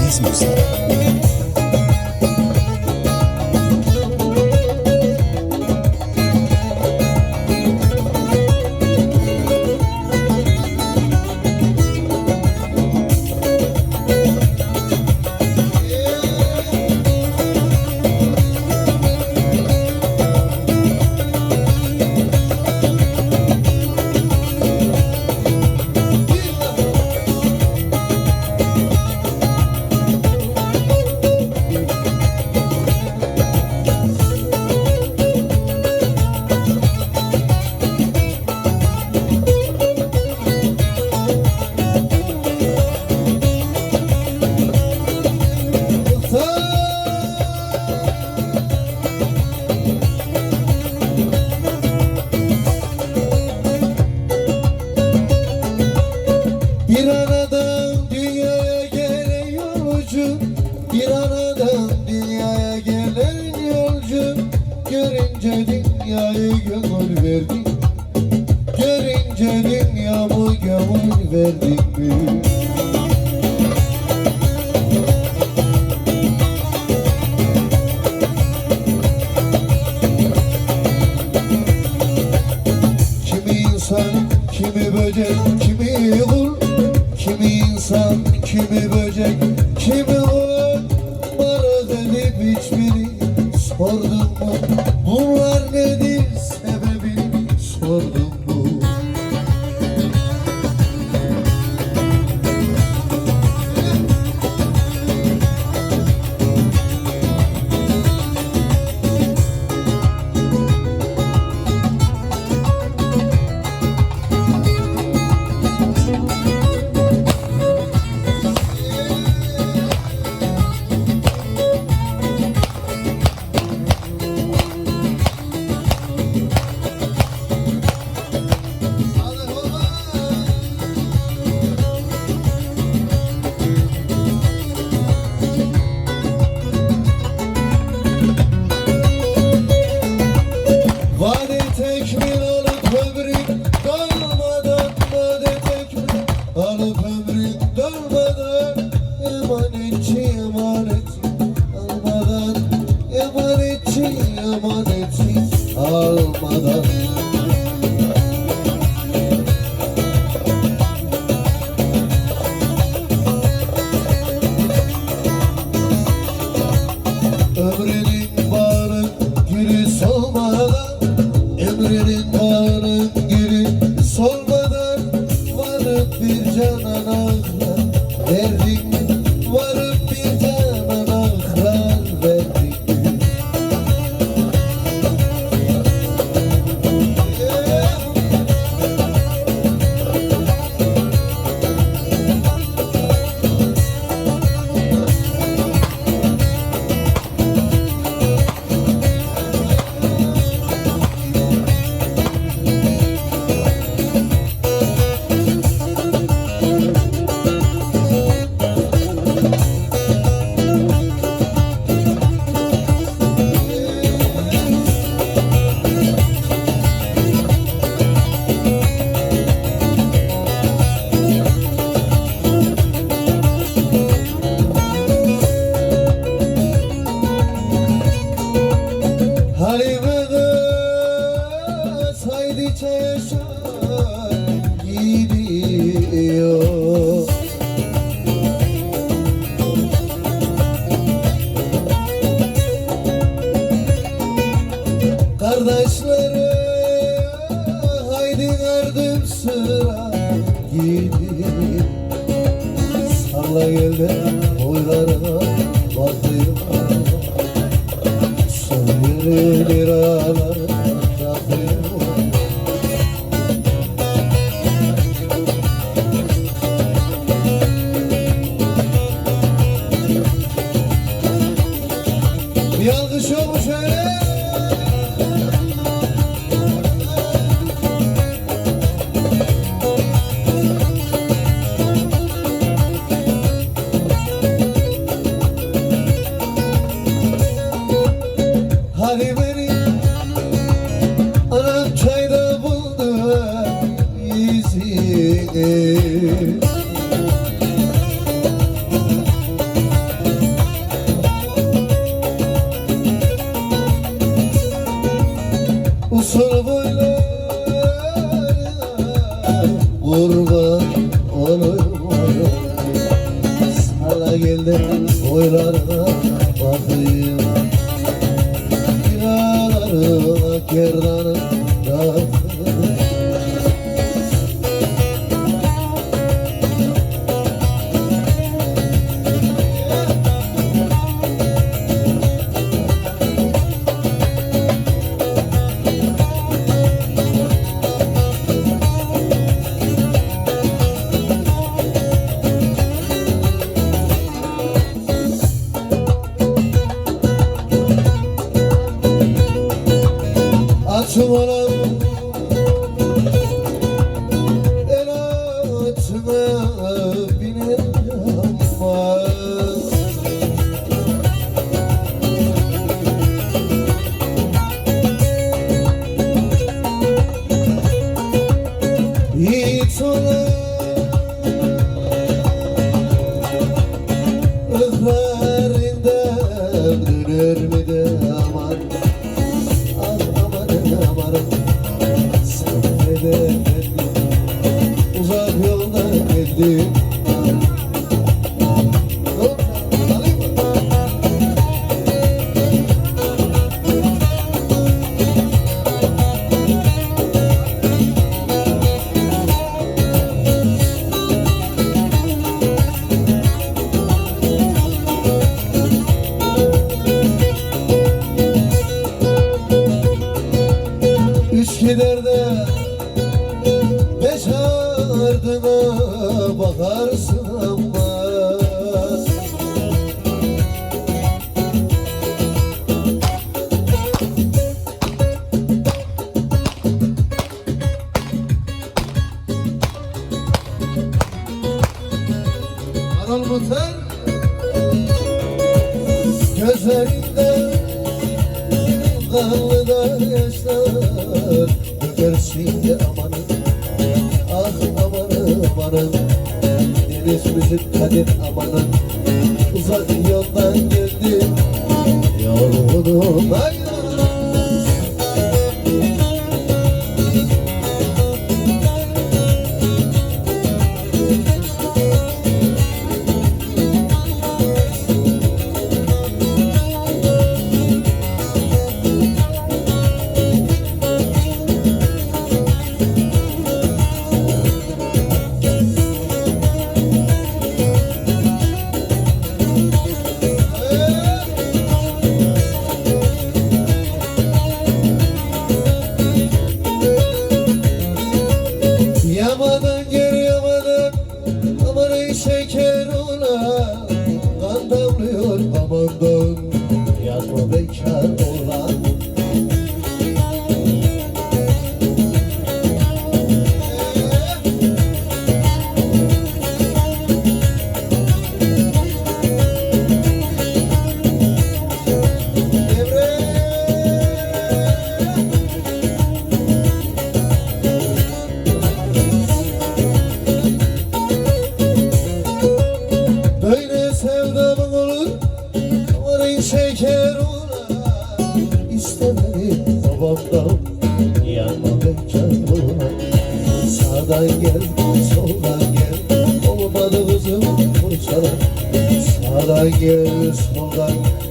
Deniz Müzik. Bir anadan dünyaya gelen yolcu, bir anadan dünyaya gelen yolcu, görünce dünyayı gönül verdik, görünce dünyamı gönül verdik mi? Kimi insan, kimi böcek, kimi kul, kimi insan, kimi böcek, kimi o merak edip hiçbiri sordun mu? Bunlar nedir sebebini sordun mu? Vade tekmil alıp ömrün dolmadan, vade tekmil alıp ömrün dolmadan, emanetçi emaneti almadan, emanetçi emaneti almadan. Ömrünün bağrın gülü solmadan, ömrünün bağrın gülü solmadan, varıp bir canan ahlar verdik mi? Varıp bir canan ahlar verdik mi? Halime kız haydi çeşen gidiyor. Kardeşleri haydi yardım sıra gidiyor. Salla gel de boylarına bakayım. Liralar yapıyor. Bir alkış olmuş öyle. Hadi beni gel de boylarına bakayım. Binalarına kerdanın rakı. Atım anam el atına biner ama hiç ona ıhrarından döner mi de aman. Uzak yoldan geldim. Üsküdar'da beş ardına bakarsın ama Anıl Muhtar gözlerinden kanlı da yaşlar dökersin de amanın. Ah amanın amanın, deniz müzik kadir amanın. Uzak yoldan geldim yorgunum hayran. Yamadan gel yamadan, amanın şeker ola. Kan damlıyor amandan, yazma bekar olan. Böyle sevdamın olur, amanın şeker ola. İstemedim babamdan, yanma bekar ola. Sağdan gel, soldan gel, olmadı kızım fırçalar. Sağdan gel, soldan gel.